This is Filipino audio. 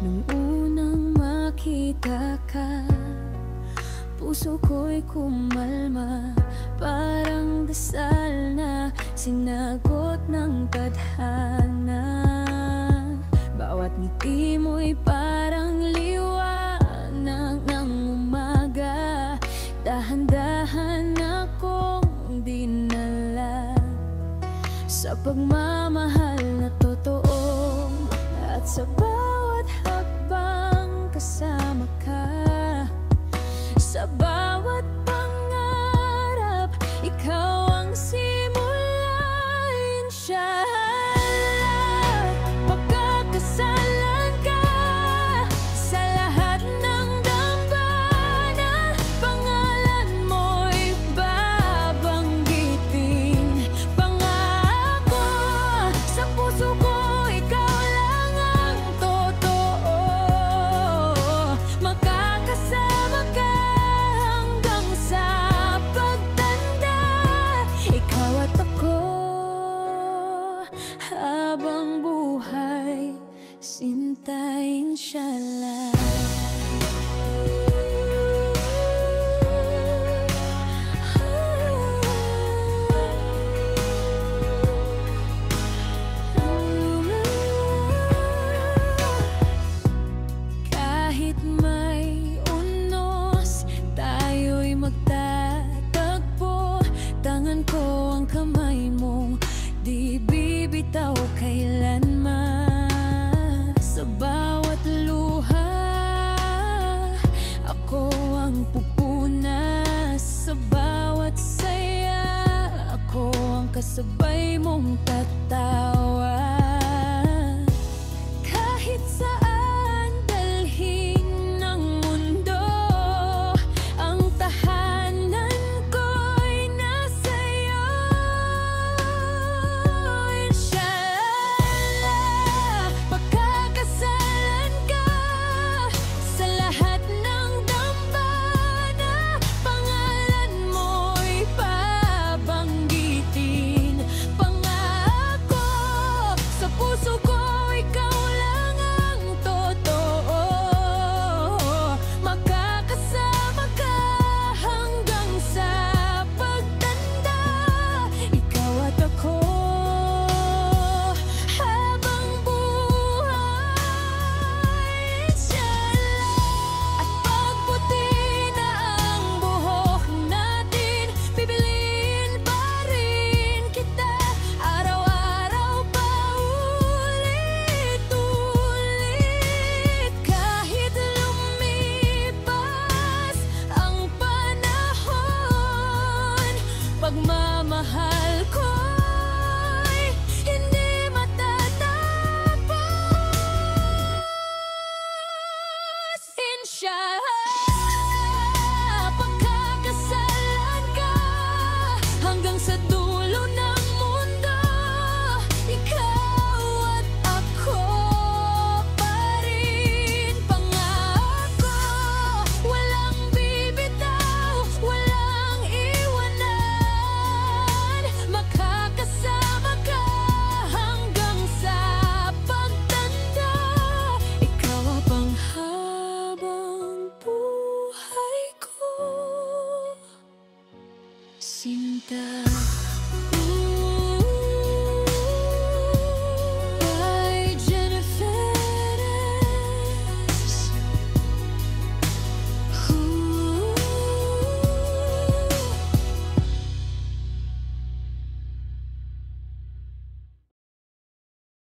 Nung unang makita ka, puso ko'y kumalma. Parang dasal na sinagot ng tadhana. Bawat ngiti mo'y parang liwanag ng umaga. Dahan-dahan akong dinala sa pagmamahal na totoo. At sa bawat hakbang kasama ka, sa bawat pangarap, ikaw ang simula. Inshallah, pagkakasalan ka sa lahat ng dambana. Pangalan mo'y babanggitin. Pangako sa puso ko, ikaw lang ang totoo. Makakasama ka hanggang sa pagtanda. Ikaw at ako habang buhay, sinta, inshallah. Kahit may unos, tayo'y magtatagpo. Tangan ko ang kamay mo, di bibitaw kailanman. Sa bawat luha, ako ang pupunas. Sa bawat saya, ako ang kasabay mong tatawa. Kahit saan dalhin ng mundo, ang tahanan ko'y nasa'yo. Inshallah, pagkakasalan ka sa lahat ng dambana. Pangalan mo'y babanggitin. Pangako sa puso ko, ikaw lang ang totoo. Makakasama ka hanggang sa pagtanda. Ikaw at ako habang buhay, inshallah. At pagputi na ang buhok natin, pipiliin pa rin kita. Araw-araw pa ulit-ulit. Kahit lumipas ang panahon, pagmamahal ko'y hindi matatapos. Inshallah, pagkakasalan ka hanggang sa dulo ng mundo. Ikaw at ako pa rin. Pangako, walang bibitaw, walang iwanan. Makakasama ka hanggang sa pagtanda. Ikaw ang habang buhay ko, sinta.